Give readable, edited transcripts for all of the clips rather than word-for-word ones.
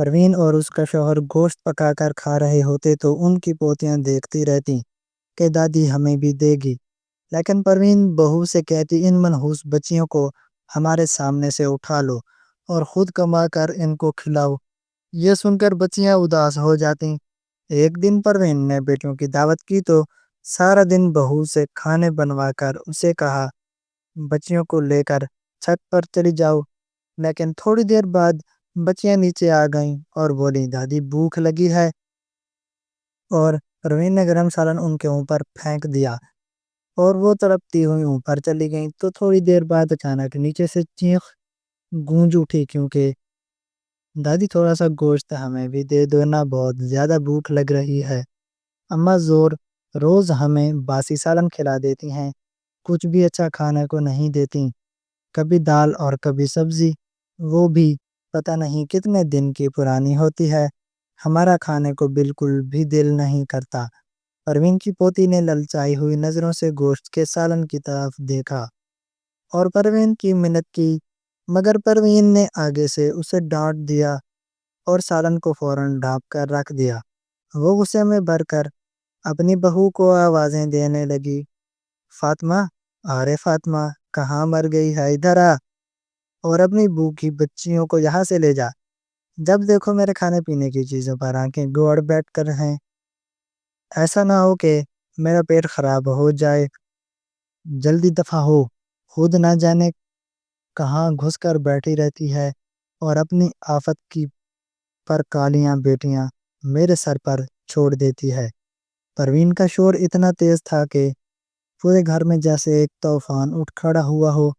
پروین اور اس کا شوہر گوشت پکا کر کھا رہے ہوتے تو ان کی پوتیاں دیکھتی رہتی کہ دادی ہمیں بھی دے گی، لیکن پروین بہو سے کہتی ان منحوس بچیوں کو ہمارے سامنے سے اٹھا لو اور خود کما کر ان کو کھلاؤ۔ یہ سن کر بچیاں اداس ہو جاتی۔ ایک دن پروین نے بیٹیوں کی دعوت کی تو سارا دن بہو سے کھانے بنوا کر اسے کہا بچیوں کو لے کر چھت پر چلی جاؤ، لیکن تھوڑی دیر بعد بچیاں نیچے آ گئیں اور بولی دادی بھوک لگی ہے، اور پروین نے گرم سالن ان کے اوپر پھینک دیا اور وہ تڑپتی ہوئی اوپر چلی گئیں۔ تو تھوڑی دیر بعد اچانک نیچے سے چیخ گونج اٹھی، کیونکہ دادی تھوڑا سا گوشت ہمیں بھی دے دو نا، بہت زیادہ بھوک لگ رہی ہے۔ اماں روز ہمیں باسی سالن کھلا دیتی ہیں، کچھ بھی اچھا کھانے کو نہیں دیتی، کبھی دال اور کبھی سبزی، وہ بھی پتہ نہیں کتنے دن کی پرانی ہوتی ہے، ہمارا کھانے کو بالکل بھی دل نہیں کرتا۔ پروین کی پوتی نے للچائی ہوئی نظروں سے گوشت کے سالن کی طرف دیکھا اور پروین کی منت کی، مگر پروین نے آگے سے اسے ڈانٹ دیا اور سالن کو فوراً ڈھانپ کر رکھ دیا۔ وہ غصے میں بھر کر اپنی بہو کو آوازیں دینے لگی، فاطمہ، ارے فاطمہ کہاں مر گئی ہے، ادھر آ اور اپنی بھوکی بچیوں کو یہاں سے لے جا، جب دیکھو میرے کھانے پینے کی چیزوں پر آنکھیں گوڑ بیٹھ کر ہیں، ایسا نہ ہو کہ میرا پیٹ خراب ہو جائے، جلدی دفع ہو۔ خود نہ جانے کہاں گھس کر بیٹھی رہتی ہے اور اپنی آفت کی پر کالیاں بیٹیاں میرے سر پر چھوڑ دیتی ہے۔ پروین کا شور اتنا تیز تھا کہ پورے گھر میں جیسے ایک طوفان اٹھ کھڑا ہوا ہو۔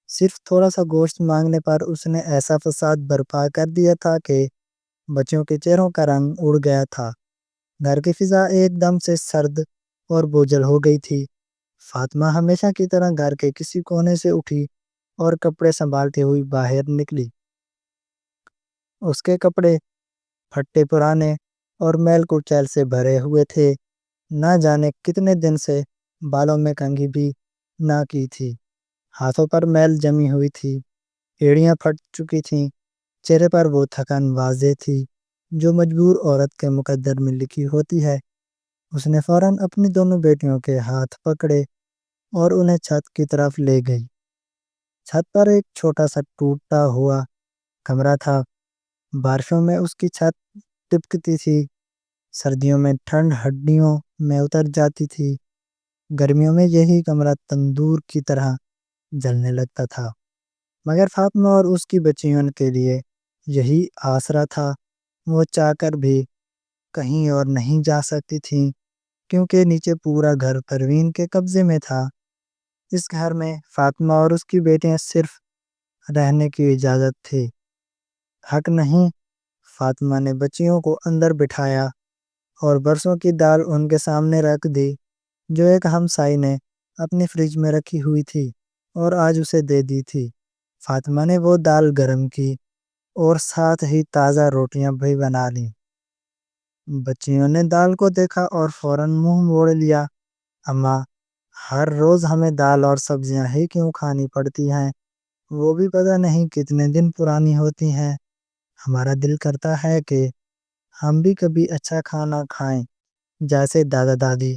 صرف تھوڑا سا گوشت مانگنے پر اس نے ایسا فساد برپا کر دیا تھا کہ بچوں کے چہروں کا رنگ اڑ گیا تھا۔ گھر کی فضا ایک دم سے سرد اور بوجھل ہو گئی تھی۔ فاطمہ ہمیشہ کی طرح گھر کے کسی کونے سے اٹھی اور کپڑے سنبھالتی ہوئی باہر نکلی۔ اس کے کپڑے پھٹے پرانے اور میل کچیل سے بھرے ہوئے تھے، نہ جانے کتنے دن سے بالوں میں کنگھی بھی نہ کی تھی، ہاتھوں پر میل جمی ہوئی تھی، ایڑیاں پھٹ چکی تھیں، چہرے پر وہ تھکن واضح تھی جو مجبور عورت کے مقدر میں لکھی ہوتی ہے۔ اس نے فوراً اپنی دونوں بیٹیوں کے ہاتھ پکڑے اور انہیں چھت کی طرف لے گئی۔ چھت پر ایک چھوٹا سا ٹوٹا ہوا کمرہ تھا، بارشوں میں اس کی چھت ٹپکتی تھی، سردیوں میں ٹھنڈ ہڈیوں میں اتر جاتی تھی، گرمیوں میں یہی کمرہ تندور کی طرح جلنے لگتا تھا، مگر فاطمہ اور اس کی بچیوں کے لیے یہی آسرا تھا۔ وہ چاہ کر بھی کہیں اور نہیں جا سکتی تھیں، کیونکہ نیچے پورا گھر پروین کے قبضے میں تھا۔ اس گھر میں فاطمہ اور اس کی بیٹیاں صرف رہنے کی اجازت تھی، حق نہیں۔ فاطمہ نے بچیوں کو اندر بٹھایا اور برسوں کی دال ان کے سامنے رکھ دی جو ایک ہمسائی نے اپنی فریج میں رکھی ہوئی تھی اور آج اسے دے دی تھی۔ فاطمہ نے وہ دال گرم کی اور ساتھ ہی تازہ روٹیاں بھی بنا لیں۔ بچیوں نے دال کو دیکھا اور فوراً منہ موڑ لیا۔ اماں، ہر روز ہمیں دال اور سبزیاں ہی کیوں کھانی پڑتی ہیں، وہ بھی پتہ نہیں کتنے دن پرانی ہوتی ہیں، ہمارا دل کرتا ہے کہ ہم بھی کبھی اچھا کھانا کھائیں، جیسے دادا دادی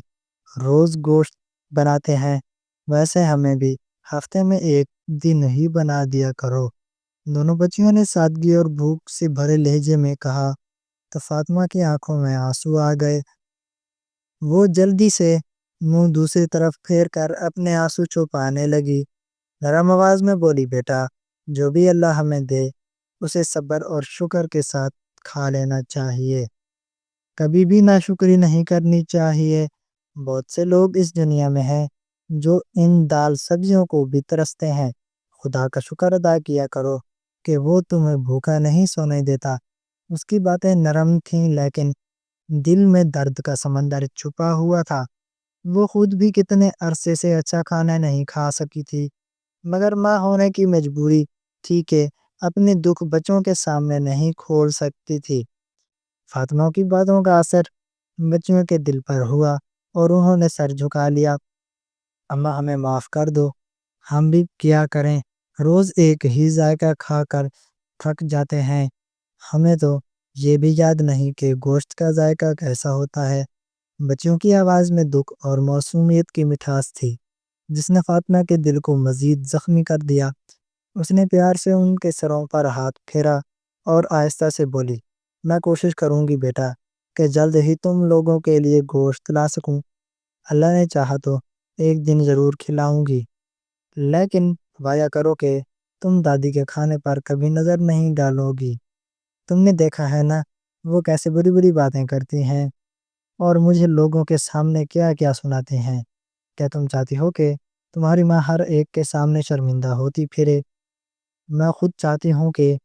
روز گوشت بناتے ہیں ویسے ہمیں بھی ہفتے میں ایک دن ہی بنا دیا کرو۔ دونوں بچیوں نے سادگی اور بھوک سے بھرے لہجے میں کہا تو فاطمہ کی آنکھوں میں آنسو آ گئے۔ وہ جلدی سے منہ دوسری طرف پھیر کر اپنے آنسو چھپانے لگی، نرم آواز میں بولی بیٹا، جو بھی اللہ ہمیں دے اسے صبر اور شکر کے ساتھ کھا لینا چاہیے، کبھی بھی ناشکری نہیں کرنی چاہیے۔ بہت سے لوگ اس دنیا میں ہیں جو ان دال سبزیوں کو بھی ترستے ہیں، خدا کا شکر ادا کیا کرو کہ وہ تمہیں بھوکا نہیں سونے دیتا۔ اس کی باتیں نرم تھیں لیکن دل میں درد کا سمندر چھپا ہوا تھا۔ وہ خود بھی کتنے عرصے سے اچھا کھانا نہیں کھا سکی تھی، مگر ماں ہونے کی مجبوری تھی کہ اپنے دکھ بچوں کے سامنے نہیں کھول سکتی تھی۔ فاطمہ کی باتوں کا اثر بچیوں کے دل پر ہوا اور انہوں نے سر جھکا لیا۔ اماں، ہمیں معاف کر دو، ہم بھی کیا کریں، روز ایک ہی ذائقہ کھا کر تھک جاتے ہیں، ہمیں تو یہ بھی یاد نہیں کہ گوشت کا ذائقہ کیسا ہوتا ہے۔ بچیوں کی آواز میں دکھ اور معصومیت کی مٹھاس تھی، جس نے فاطمہ کے دل کو مزید زخمی کر دیا۔ اس نے پیار سے ان کے سروں پر ہاتھ پھیرا اور آہستہ سے بولی، میں کوشش کروں گی بیٹا کہ جلد ہی تم لوگوں کے لیے گوشت لا سکوں۔ اللہ نے چاہا تو ایک دن ضرور کھلاؤں گی، لیکن وعدہ کرو کہ تم دادی کے کھانے پر کبھی نظر نہیں ڈالو گی۔ تم نے دیکھا ہے نا وہ کیسے بڑی بڑی باتیں کرتی ہیں اور مجھے لوگوں کے سامنے کیا کیا سناتے ہیں۔ کیا تم چاہتی ہو کہ تمہاری ماں ہر ایک کے سامنے شرمندہ ہوتی پھرے؟ میں خود چاہتی ہوں کہ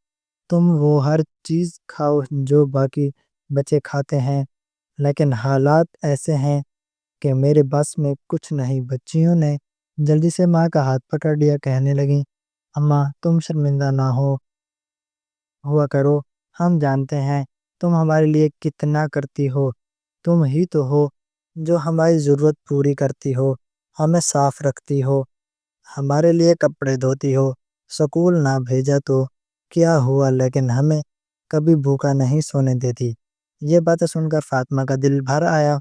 تم وہ ہر چیز کھاؤ جو باقی بچے کھاتے ہیں، لیکن حالات ایسے ہیں کہ میرے بس میں کچھ نہیں۔ بچیوں نے جلدی سے ماں کا ہاتھ پکڑ لیا، کہنے لگیں، اماں تم شرمندہ نہ ہوا کرو، ہم جانتے ہیں تم ہمارے لیے کتنا کرتی ہو۔ تم ہی تو ہو جو ہماری ضرورت پوری کرتی ہو، ہمیں صاف رکھتی ہو، ہمارے لیے کپڑے دھوتی ہو، سکول نہ بھیجا تو کیا ہوا لیکن ہمیں کبھی بھوکا نہیں سونے دیتی۔ یہ باتیں سن کر فاطمہ کا دل بھر آیا۔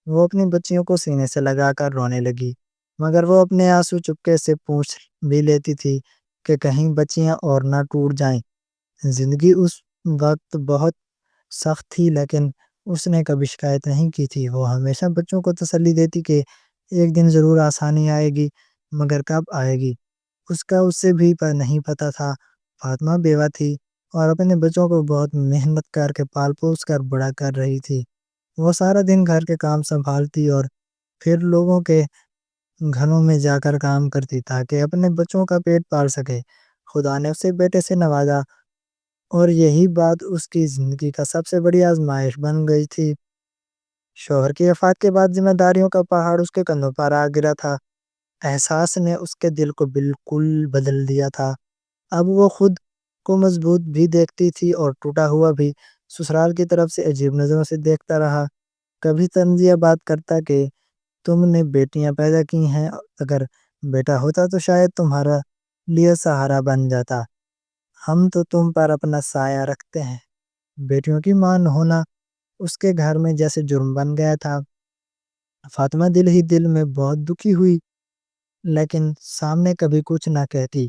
وہ اپنی بچیوں کو سینے سے لگا کر رونے لگی، مگر وہ اپنے آنسو چپکے سے پوچھ بھی لیتی تھی کہ کہیں بچیاں اور نہ ٹوٹ جائیں۔ زندگی اس وقت بہت سخت تھی، لیکن اس نے کبھی شکایت نہیں کی تھی۔ وہ ہمیشہ بچوں کو تسلی دیتی کہ ایک دن ضرور آسانی آئے گی، مگر کب آئے گی اس کا اس سے بھی نہیں پتا تھا۔ فاطمہ بیوہ تھی اور اپنے بچوں کو بہت محنت کر کے پال پوس کر بڑا کر رہی تھی۔ وہ سارا دن گھر کے کام سنبھالتی اور پھر لوگوں کے گھروں میں جا کر کام کرتی تاکہ اپنے بچوں کا پیٹ پال سکے۔ خدا نے اسے بیٹے سے نوازا اور یہی بات اس کی زندگی کا سب سے بڑی آزمائش بن گئی تھی۔ شوہر کی وفات کے بعد ذمہ داریوں کا پہاڑ اس کے کندھوں پر آ گرا تھا۔ احساس نے اس کے دل کو بالکل بدل دیا تھا۔ اب وہ خود کو مضبوط بھی دیکھتی تھی اور ٹوٹا ہوا بھی۔ سسرال کی طرف سے عجیب نظروں سے دیکھتا رہا۔ کبھی طنزیہ بات کرتا کہ تم نے بیٹیاں پیدا کی ہیں، اگر بیٹا ہوتا تو شاید تمہارا لیے سہارا بن جاتا، ہم تو تم پر اپنا سایہ رکھتے ہیں۔ بیٹیوں کی ماں ہونا اس کے گھر میں جیسے جرم بن گیا تھا۔ فاطمہ دل ہی دل میں بہت دکھی ہوئی، لیکن سامنے کبھی کچھ نہ کہتی۔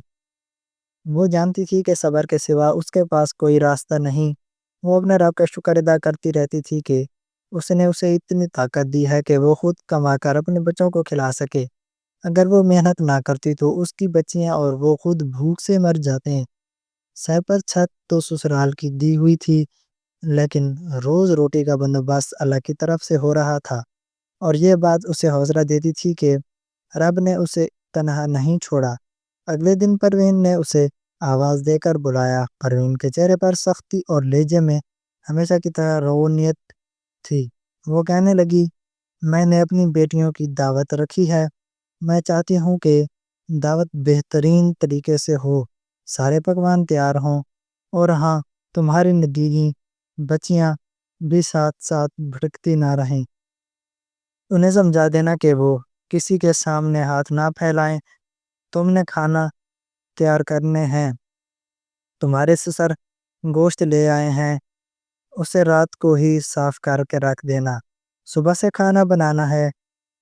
وہ جانتی تھی کہ صبر کے سوا اس کے پاس کوئی راستہ نہیں۔ وہ اپنے رب کا شکر ادا کرتی رہتی تھی کہ اس نے اسے اتنی طاقت دی ہے کہ وہ خود کما کر اپنے بچوں کو کھلا سکے۔ اگر وہ محنت نہ کرتی تو اس کی بچیاں اور وہ خود بھوک سے مر جاتے ہیں۔ سر پر چھت تو سسرال کی دی ہوئی تھی، لیکن روز روٹی کا بندوبست اللہ کی طرف سے ہو رہا تھا، اور یہ بات اسے حوصلہ دیتی تھی کہ رب نے اسے تنہا نہیں چھوڑا۔ اگلے دن پروین نے اسے آواز دے کر بلایا۔ پروین کے چہرے پر سختی اور لہجے میں ہمیشہ کی طرح روونیت تھی۔ وہ کہنے لگی، میں نے اپنی بیٹیوں کی دعوت رکھی ہے، میں چاہتی ہوں کہ دعوت بہترین طریقے سے ہو، سارے پکوان تیار ہوں، اور ہاں تمہاری نگیگی بچیاں بھی ساتھ ساتھ بھٹکتی نہ رہیں۔ انہیں سمجھا دینا کہ وہ کسی کے سامنے ہاتھ نہ پھیلائیں۔ تم نے کھانا تیار کرنے ہیں، تمہارے سسر گوشت لے آئے ہیں، اسے رات کو ہی صاف کر کے رکھ دینا، صبح سے کھانا بنانا ہے۔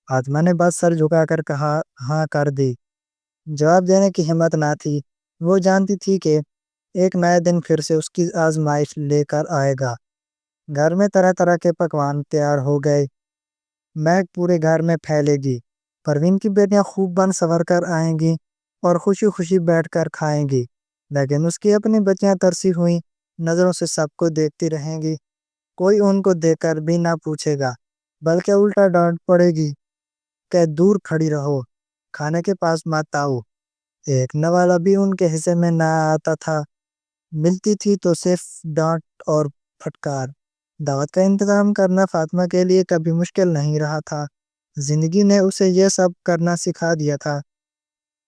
فاطمہ نے بس سر جھکا کر کہا، ہاں کر دی۔ جواب دینے کی ہمت نہ تھی۔ وہ جانتی تھی کہ ایک نیا دن پھر سے اس کی آزمائش لے کر آئے گا۔ گھر میں طرح طرح کے پکوان تیار ہو گئے، مہک پورے گھر میں پھیلے گی۔ پروین کی بیٹیاں خوب بن سنور کر آئیں گی اور خوشی خوشی بیٹھ کر کھائیں گی، لیکن اس کی اپنی بچیاں ترسی ہوئی نظروں سے سب کو دیکھتی رہیں گی۔ کوئی ان کو دیکھ کر بھی نہ پوچھے گا، بلکہ الٹا ڈانٹ پڑے گی کہ دور کھڑی رہو، کھانے کے پاس مت آؤ۔ ایک نوالا بھی ان کے حصے میں نہ آتا تھا، ملتی تھی تو صرف ڈانٹ اور پھٹکار۔ دعوت کا انتظام کرنا فاطمہ کے لیے کبھی مشکل نہیں رہا تھا۔ زندگی نے اسے یہ سب کرنا سکھا دیا تھا،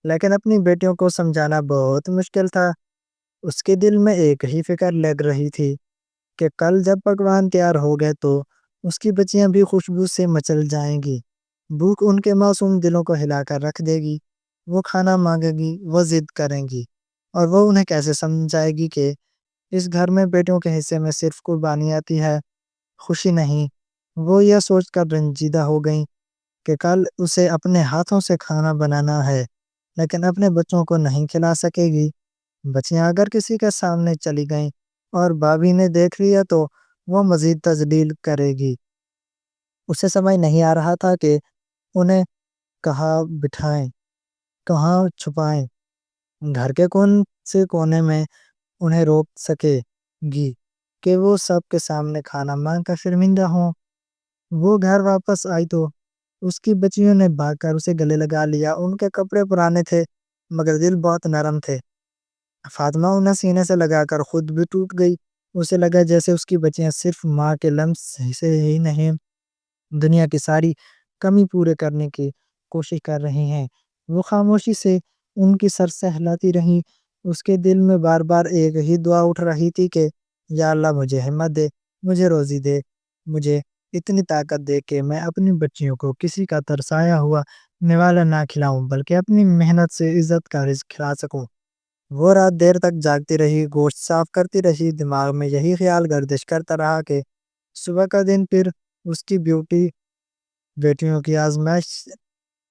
لیکن اپنی بیٹیوں کو سمجھانا بہت مشکل تھا۔ اس کے دل میں ایک ہی فکر لگ رہی تھی کہ کل جب پکوان تیار ہو گئے تو اس کی بچیاں بھی خوشبو سے مچل جائیں گی۔ بھوک ان کے معصوم دلوں کو ہلا کر رکھ دے گی۔ وہ کھانا مانگے گی، وہ ضد کریں گی، اور وہ انہیں کیسے سمجھائے گی کہ اس گھر میں بیٹوں کے حصے میں صرف قربانی آتی ہے، خوشی نہیں۔ وہ یہ سوچ کر رنجیدہ ہو گئیں کہ کل اسے اپنے ہاتھوں سے کھانا بنانا ہے، لیکن اپنے بچوں کو نہیں کھلا سکے گی۔ بچیاں اگر کسی کے سامنے چلی گئیں اور بھابھی نے دیکھ لیا تو وہ مزید تذلیل کرے گی۔ اسے سمجھ نہیں آ رہا تھا کہ انہیں کہاں بٹھائیں، کہاں چھپائیں، گھر کے کون سے کونے میں انہیں روک سکے گی کہ وہ سب کے سامنے کھانا مانگ کر شرمندہ ہوں۔ وہ گھر واپس آئی تو اس کی بچیوں نے بھاگ کر اسے گلے لگا لیا۔ ان کے کپڑے پرانے تھے مگر دل بہت نرم تھے۔ فاطمہ انہیں سینے سے لگا کر خود بھی ٹوٹ گئی۔ اسے لگا جیسے اس کی بچیاں صرف ماں کے لمس سے ہی نہیں، دنیا کی ساری کمی پورے کرنے کی کوشش کر رہی ہیں۔ وہ خاموشی سے ان کی سر سہلاتی رہی۔ اس کے دل میں بار بار ایک ہی دعا اٹھ رہی تھی کہ یا اللہ مجھے ہمت دے، مجھے روزی دے، مجھے اتنی طاقت دے کہ میں اپنی بچیوں کو کسی کا ترسایا ہوا نوالا نہ کھلاؤں بلکہ اپنی محنت سے عزت کا رزق کھلا سکوں۔ وہ رات دیر تک جاگتی رہی، گوشت صاف کرتی رہی، دماغ میں یہی خیال گردش کرتا رہا کہ صبح کا دن پھر اس کی بیٹیوں کی آزمائش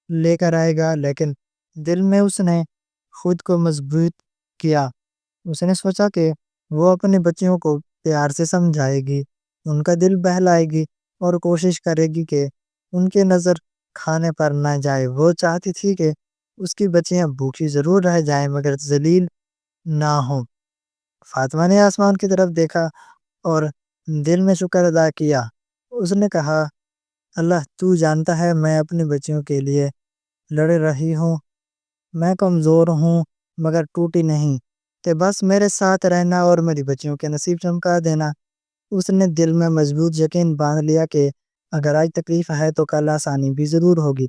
لے کر آئے گا۔ لیکن دل میں اس نے خود کو مضبوط کیا۔ اس نے سوچا کہ وہ اپنے بچیوں کو پیار سے سمجھائے گی، ان کا دل بہلائے گی اور کوشش کرے گی کہ ان کی نظر کھانے پر نہ جائے۔ وہ چاہتی تھی کہ اس کی بچیاں بھوکی ضرور رہ جائیں مگر ذلیل نہ ہوں۔ فاطمہ نے آسمان کی طرف دیکھا اور دل میں شکر ادا کیا۔ اس نے کہا اللہ تو جانتا ہے میں اپنی بچیوں کے لیے لڑ رہی ہوں، میں کمزور ہوں مگر ٹوٹی نہیں، کہ بس میرے ساتھ رہنا اور میری بچیوں کے نصیب چمکا دینا۔ اس نے دل میں مضبوط یقین باندھ لیا کہ اگر آج تکلیف ہے تو کل آسانی بھی ضرور ہوگی۔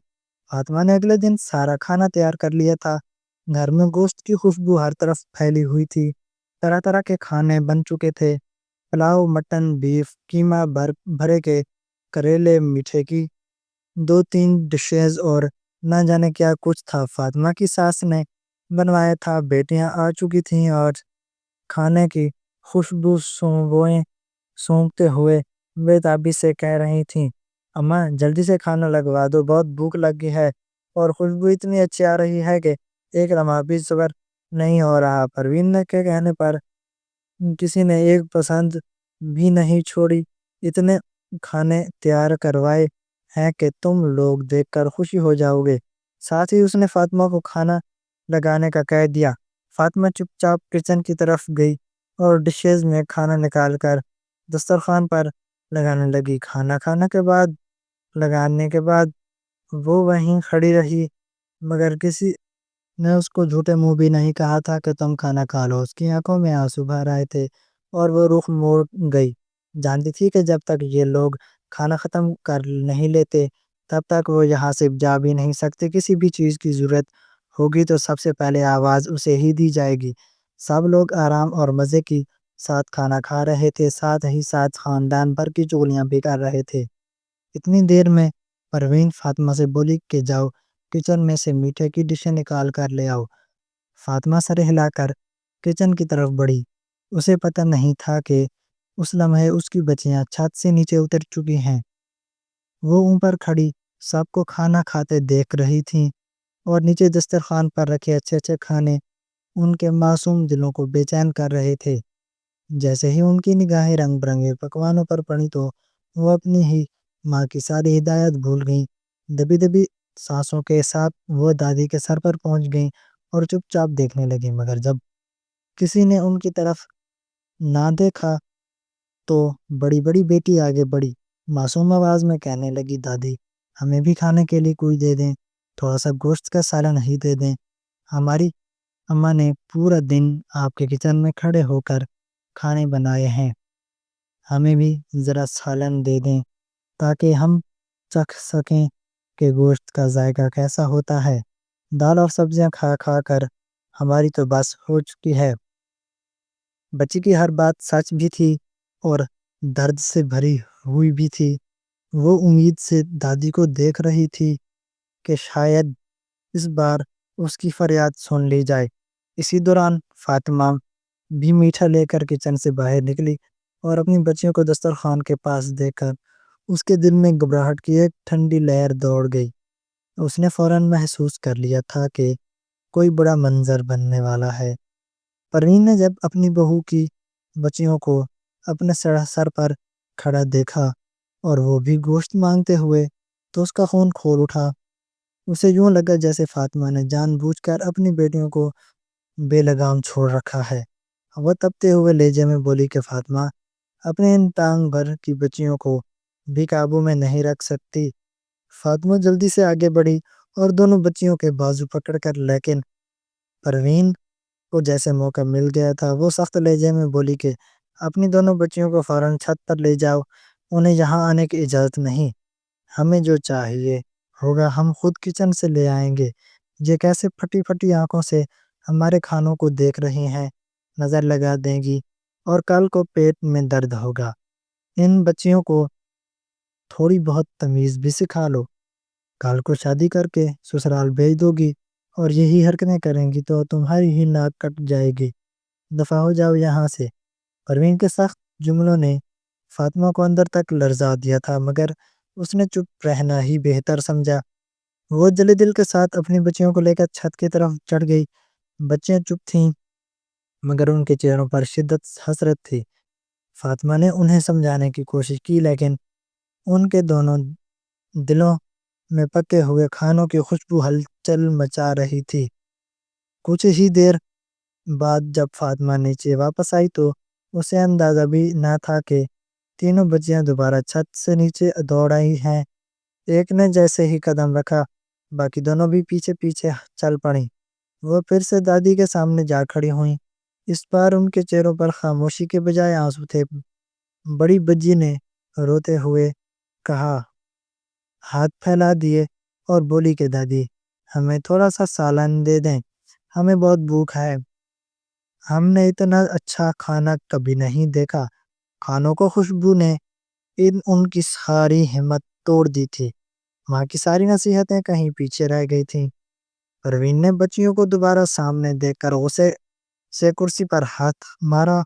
فاطمہ نے اگلے دن سارا کھانا تیار کر لیا تھا۔ گھر میں گوشت کی خوشبو ہر طرف پھیلی ہوئی تھی، طرح طرح کے کھانے بن چکے تھے، پلاؤ، مٹن، بیف، قیمہ، بھرے کے کریلے، میٹھے کی 2-3 ڈشز اور نہ جانے کیا کچھ تھا۔ فاطمہ کی ساس نے بنوایا تھا۔ بیٹیاں آ چکی تھیں اور کھانے کی خوشبو سونگتے ہوئے بے تابی سے کہہ رہی تھیں اماں جلدی سے کھانا لگوا دو، بہت بھوک لگی ہے اور خوشبو اتنی اچھی آ رہی ہے کہ ایک لمحہ بھی صبر نہیں ہو رہا۔ پروین کے کہنے پر کسی نے ایک پسند بھی نہیں چھوڑی، اتنے کھانے تیار کروائے ہیں کہ تم لوگ دیکھ کر خوشی ہو جاؤ گے۔ ساتھ ہی اس نے فاطمہ کو کھانا لگانے کا کہہ دیا۔ فاطمہ چپ چاپ کچن کی طرف گئی اور ڈشز میں کھانا نکال کر دسترخوان پر لگانے لگی۔ کھانا لگانے کے بعد وہ وہیں کھڑی رہی مگر کسی نے اس کو جھوٹے منہ بھی نہیں کہا تھا کہ تم کھانا کھا لو۔ اس کی آنکھوں میں آنسو بھر آئے تھے اور وہ رخ موڑ گئی، جانتی تھی کہ جب تک یہ لوگ کھانا ختم کر نہیں لیتے تب تک وہ یہاں سے جا بھی نہیں سکتے۔ کسی بھی چیز کی ضرورت ہوگی تو سب سے پہلے آواز اسے ہی دی جائے گی۔ سب لوگ آرام اور مزے کی ساتھ کھانا کھا رہے تھے، ساتھ ہی ساتھ خاندان بھر کی چغلیاں بھی کر رہے تھے۔ اتنی دیر میں پروین فاطمہ سے بولی کہ جاؤ کچن میں سے میٹھے کی ڈشیں نکال کر لے آؤ۔ فاطمہ سر ہلا کر کچن کی طرف بڑھی۔ اسے پتہ نہیں تھا کہ اس لمحے اس کی بچیاں چھت سے نیچے اتر چکی ہیں۔ وہ اوپر کھڑی سب کو کھانا کھاتے دیکھ رہی تھیں اور نیچے دسترخوان پر رکھے اچھے اچھے کھانے ان کے معصوم دلوں کو بے چین کر رہے تھے۔ جیسے ہی ان کی نگاہیں رنگ برنگے پکوانوں پر پڑی تو وہ اپنی ہی ماں کی ساری ہدایت بھول گئیں۔ دبی دبی سانسوں کے ساتھ وہ دادی کے سر پر پہنچ گئیں اور چپ چاپ دیکھنے لگیں مگر جب کسی نے ان کی طرف نہ دیکھا تو بڑی بڑی بیٹی آگے بڑھی، معصوم آواز میں کہنے لگی دادی ہمیں بھی کھانے کے لیے کوئی دے دیں، تھوڑا سا گوشت کا سالن ہی دے دیں، ہماری اماں نے پورا دن آپ کے کچن میں کھڑے ہو کر کھانے بنائے ہیں، ہمیں بھی ذرا سالن دے دیں تاکہ ہم چکھ سکیں کہ گوشت کا ذائقہ کیسا ہوتا ہے۔ دال اور سبزیاں کھا کھا کر ہماری تو بس ہو چکی ہے۔ بچی کی ہر بات سچ بھی تھی اور درد سے بھری ہوئی بھی تھی۔ وہ امید سے دادی کو دیکھ رہی تھی کہ شاید اس بار اس کی فریاد سن لی جائے۔ اسی دوران فاطمہ بھی میٹھا لے کر کچن سے باہر نکلی اور اپنی بچیوں کو دسترخوان کے پاس دیکھ کر اس کے دل میں گھبراہٹ کی ایک ٹھنڈی لہر دوڑ گئی۔ اس نے فوراً محسوس کر لیا تھا کہ کوئی بڑا منظر بننے والا ہے۔ پروین نے جب اپنی بہو کی بچیوں کو اپنے سر پر کھڑا دیکھا اور وہ بھی گوشت مانگتے ہوئے تو اس کا خون کھول اٹھا۔ اسے یوں لگا جیسے فاطمہ نے جان بوجھ کر اپنی بیٹیوں کو بے لگام چھوڑ رکھا ہے۔ وہ تپتے ہوئے لہجے میں بولی کہ فاطمہ اپنے ان ٹانگ بھر کی بچیوں کو بھی قابو میں نہیں رکھ سکتی۔ فاطمہ جلدی سے آگے بڑھی اور دونوں بچیوں کے بازو پکڑ کر، لیکن پروین کو جیسے موقع مل گیا تھا وہ سخت لہجے میں بولی کہ اپنی دونوں بچیوں کو فوراً چھت پر لے جاؤ، انہیں یہاں آنے کی اجازت نہیں۔ ہمیں جو چاہیے ہوگا ہم خود کچن سے لے آئیں گے۔ یہ کیسے پھٹی پھٹی آنکھوں سے ہمارے کھانوں کو دیکھ رہی ہیں، نظر لگا دیں گی اور کل کو پیٹ میں درد ہوگا۔ ان بچیوں کو تھوڑی بہت تمیز بھی سکھا لو، کل کو شادی کر کے سسرال بھیج دو گی اور یہی حرکتیں کریں گی تو تمہاری ہی ناک کٹ جائے گی، دفع ہو جاؤ یہاں سے۔ پروین کے سخت جملوں نے فاطمہ کو اندر تک لرزا دیا تھا، مگر اس نے چپ رہنا ہی بہتر سمجھا۔ وہ جلے دل کے ساتھ اپنی بچیوں کو لے کر چھت کی طرف چڑھ گئی۔ بچیاں چپ تھیں مگر ان کے چہروں پر شدت حسرت تھی۔ فاطمہ نے انہیں سمجھانے کی کوشش کی لیکن ان کے دونوں دلوں میں پکے ہوئے کھانوں کی خوشبو ہلچل مچا رہی تھی۔ کچھ ہی دیر بعد جب فاطمہ نیچے واپس آئی تو اسے اندازہ بھی نہ تھا کہ تینوں بچیاں دوبارہ چھت سے نیچے دوڑ آئی ہیں۔ ایک نے جیسے ہی قدم رکھا باقی دونوں بھی پیچھے پیچھے چل پڑیں۔ وہ پھر سے دادی کے سامنے جا کھڑی ہوئیں۔ اس بار ان کے چہروں پر خاموشی کے بجائے آنسو تھے۔ بڑی بجی نے روتے ہوئے کہا، ہاتھ پھیلا دیے اور بولی کہ دادی ہمیں تھوڑا سا سالن دے دیں، ہمیں بہت بھوک ہے، ہم نے اتنا اچھا کھانا کبھی نہیں دیکھا۔ کھانوں کو خوشبو نے ان کی ساری ہمت توڑ دی تھی۔ ماں کی ساری نصیحتیں کہیں پیچھے رہ گئی تھیں۔ پروین نے بچیوں کو دوبارہ سامنے دیکھ کر غصے سے کرسی پر ہاتھ مارا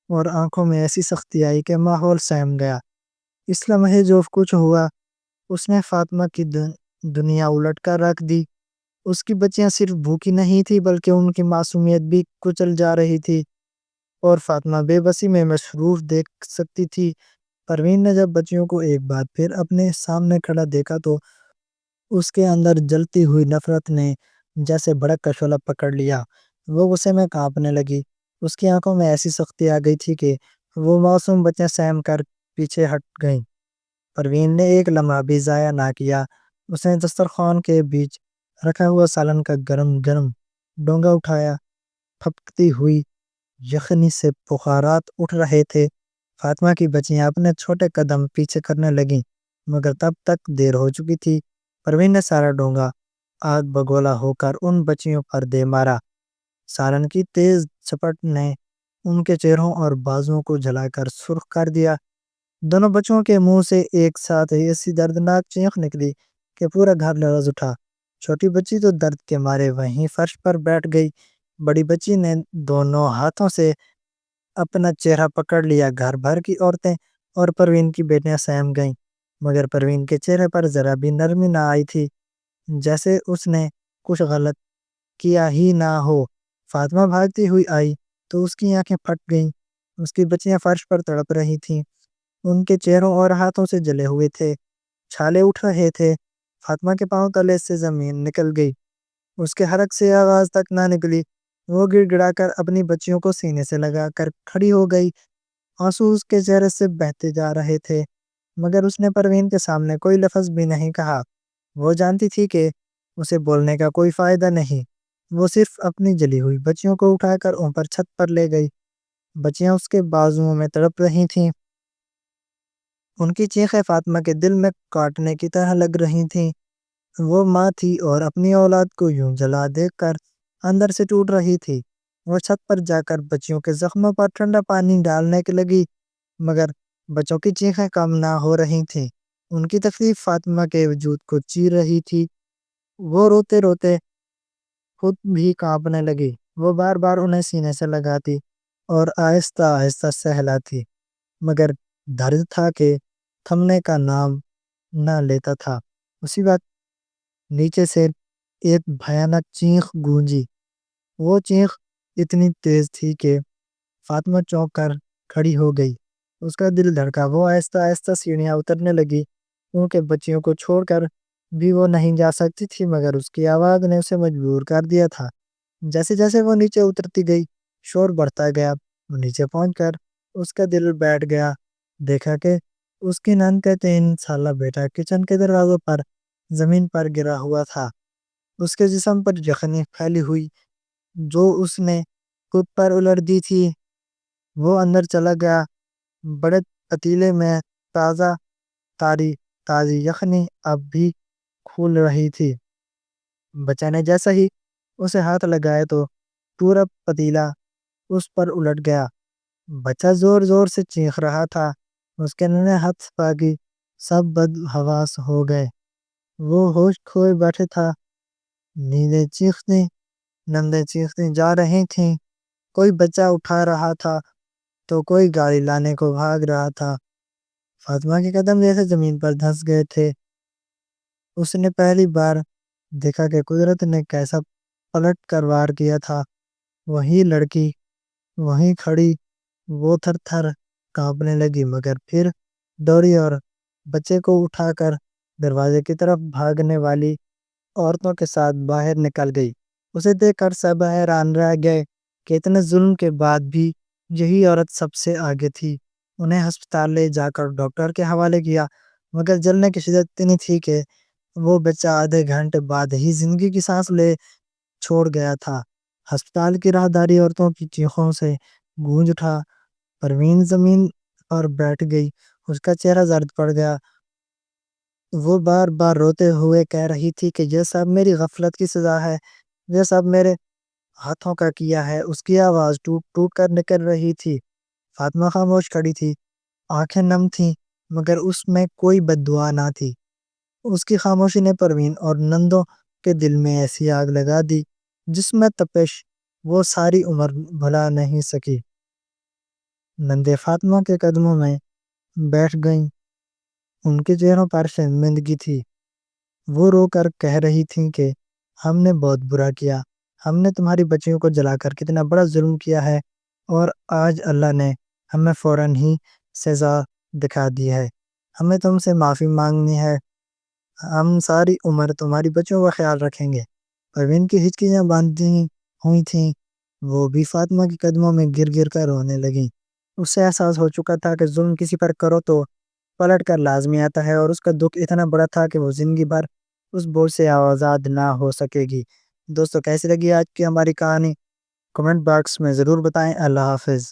اور آنکھوں میں ایسی سختی آئی کہ ماحول سہم گیا۔ اس لمحے جو کچھ ہوا اس نے فاطمہ کی دنیا الٹ کر رکھ دی۔ اس کی بچیاں صرف بھوکی نہیں تھی بلکہ ان کی معصومیت بھی کچل جا رہی تھی اور فاطمہ بے بسی میں مصروف دیکھ سکتی تھی۔ پروین نے جب بچیوں کو ایک بار پھر اپنے سامنے کھڑا دیکھا تو اس کے اندر جلتی ہوئی نفرت نے جیسے بھڑک کا شعلہ پکڑ لیا۔ وہ غصے میں کانپنے لگی۔ اس کی آنکھوں میں ایسی سختی آ گئی تھی کہ وہ معصوم بچیاں سہم کر پیچھے ہٹ گئیں۔ پروین نے ایک لمحہ بھی ضائع نہ کیا۔ اس نے دسترخوان کے بیچ رکھا ہوا سالن کا گرم گرم ڈونگا اٹھایا۔ پھپکتی ہوئی یخنی سے بخارات اٹھ رہے تھے۔ فاطمہ کی بچیاں اپنے چھوٹے قدم پیچھے کرنے لگیں مگر تب تک دیر ہو چکی تھی۔ پروین نے سارا ڈونگا آگ بگولا ہو کر ان بچیوں پر دے مارا۔ سالن کی تیز چپٹ نے ان کے چہروں اور بازوؤں کو جلا کر سرخ کر دیا۔ دونوں بچوں کے منہ سے ایک ساتھ ایسی دردناک چیخ نکلی کہ پورا گھر لرز اٹھا۔ چھوٹی بچی تو درد کے مارے وہیں فرش پر بیٹھ گئی۔ بڑی بچی نے دونوں ہاتھوں سے اپنا چہرہ پکڑ لیا۔ گھر بھر کی عورتیں اور پروین کی بیٹیاں سہم گئیں مگر پروین کے چہرے پر ذرا بھی نرمی نہ آئی تھی، جیسے اس نے کچھ غلط کیا ہی نہ ہو۔ فاطمہ بھاگتی ہوئی آئی تو اس کی آنکھیں پھٹ گئیں۔ اس کی بچیاں فرش پر تڑپ رہی تھیں، ان کے چہروں اور ہاتھوں سے جلے ہوئے تھے، چھالے اٹھ رہے تھے۔ فاطمہ کے پاؤں تلے سے زمین نکل گئی، اس کے حلق سے آواز تک نہ نکلی۔ وہ گڑ گڑا کر اپنی بچیوں کو سینے سے لگا کر کھڑی ہو گئی۔ آنسو اس کے چہرے سے بہتے جا رہے تھے مگر اس نے پروین کے سامنے کوئی لفظ بھی نہیں کہا۔ وہ جانتی تھی کہ اسے بولنے کا کوئی فائدہ نہیں۔ وہ صرف اپنی جلی ہوئی بچیوں کو اٹھا کر اوپر چھت پر لے گئی۔ بچیاں اس کے بازوؤں میں تڑپ رہی تھیں، ان کی چیخیں فاطمہ کے دل میں کاٹنے کی طرح لگ رہی تھیں۔ وہ ماں تھی اور اپنی اولاد کو یوں جلا دیکھ کر اندر سے ٹوٹ رہی تھی۔ وہ چھت پر جا کر بچیوں کے زخموں پر ٹھنڈا پانی ڈالنے کے لگی مگر بچوں کی چیخیں کم نہ ہو رہی تھیں۔ ان کی تکلیف فاطمہ کے وجود کو چیر رہی تھی۔ وہ روتے روتے خود بھی کانپنے لگی۔ وہ بار بار انہیں سینے سے لگاتی اور آہستہ آہستہ سہلاتی، مگر درد تھا کہ تھمنے کا نام نہ لیتا تھا۔ اسی وقت نیچے سے ایک بھیانک چیخ گونجی۔ وہ چیخ اتنی تیز تھی کہ فاطمہ چونک کر کھڑی ہو گئی۔ اس کا دل دھڑکا۔ وہ آہستہ آہستہ سیڑھیاں اترنے لگی، کیونکہ بچیوں کو چھوڑ کر بھی وہ نہیں جا سکتی تھی، مگر اس کی آواز نے اسے مجبور کر دیا تھا۔ جیسے جیسے وہ نیچے اترتی گئی، شور بڑھتا گیا۔ وہ نیچے پہنچ کر اس کا دل بیٹھ گیا۔ دیکھا کہ اس کی نان کا 3 سالہ بیٹا کچن کے دروازے پر زمین پر گرا ہوا تھا، اس کے جسم پر زخمیں پھیلی ہوئی جو اس نے خود پر الٹ دی تھی۔ وہ اندر چلا گیا۔ بڑے پتیلے میں تازی یخنی اب بھی کھول رہی تھی۔ بچہ نے جیسا ہی اسے ہاتھ لگایا تو پورا پتیلا اس پر الٹ گیا۔ بچہ زور زور سے چیخ رہا تھا، اس کے ننھے ہاتھ باقی سب بد حواس ہو گئے۔ وہ ہوش کھوئے بیٹھے تھا۔ نیندیں چیختی جا رہی تھیں۔ کوئی بچہ اٹھا رہا تھا تو کوئی گاڑی لانے کو بھاگ رہا تھا۔ فاطمہ کے قدم جیسے زمین پر دھنس گئے تھے۔ اس نے پہلی بار دیکھا کہ قدرت نے کیسا پلٹ کر وار کیا تھا۔ وہی لڑکی وہیں کھڑی، وہ تھر تھر کانپنے لگی، مگر پھر دوڑی اور بچے کو اٹھا کر دروازے کی طرف بھاگنے والی عورتوں کے ساتھ باہر نکل گئی۔ اسے دیکھ کر سب حیران رہ گئے کہ اتنے ظلم کے بعد بھی یہی عورت سب سے آگے تھی۔ انہیں ہسپتال لے جا کر ڈاکٹر کے حوالے کیا، مگر جلنے کی شدت اتنی تھی کہ وہ بچہ آدھے گھنٹے بعد ہی زندگی کی سانس لے چھوڑ گیا تھا۔ ہسپتال کی راہداری عورتوں کی چیخوں سے گونج اٹھا۔ پروین زمین پر بیٹھ گئی، اس کا چہرہ زرد پڑ گیا۔ وہ بار بار روتے ہوئے کہہ رہی تھی کہ یہ سب میری غفلت کی سزا ہے، یہ سب میرے ہاتھوں کا کیا ہے۔ اس کی آواز ٹوٹ ٹوٹ کر نکل رہی تھی۔ فاطمہ خاموش کھڑی تھی، آنکھیں نم تھیں، مگر اس میں کوئی بد دعا نہ تھی۔ اس کی خاموشی نے پروین اور نندوں کے دل میں ایسی آگ لگا دی جس میں تپش وہ ساری عمر بھلا نہیں سکی۔ نندیں فاطمہ کے قدموں میں بیٹھ گئیں، ان کے چہروں پر شرمندگی تھی۔ وہ رو کر کہہ رہی تھیں کہ ہم نے بہت برا کیا، ہم نے تمہاری بچیوں کو جلا کر کتنا بڑا ظلم کیا ہے، اور آج اللہ نے ہمیں فوراً ہی سزا دکھا دی ہے۔ ہمیں تم سے معافی مانگنی ہے، ہم ساری عمر تمہاری بچیوں کا خیال رکھیں گے۔ پروین کی ہچکیاں باندھی ہوئی تھیں، وہ بھی فاطمہ کے قدموں میں گر گر کر رونے لگیں۔ اس سے احساس ہو چکا تھا کہ ظلم کسی پر کرو تو پلٹ کر لازمی آتا ہے، اور اس کا دکھ اتنا بڑا تھا کہ وہ زندگی بھر اس بوجھ سے آزاد نہ ہو سکے گی۔ دوستو، کیسی لگی آج کی ہماری کہانی؟ کمنٹ باکس میں ضرور بتائیں۔ اللہ حافظ۔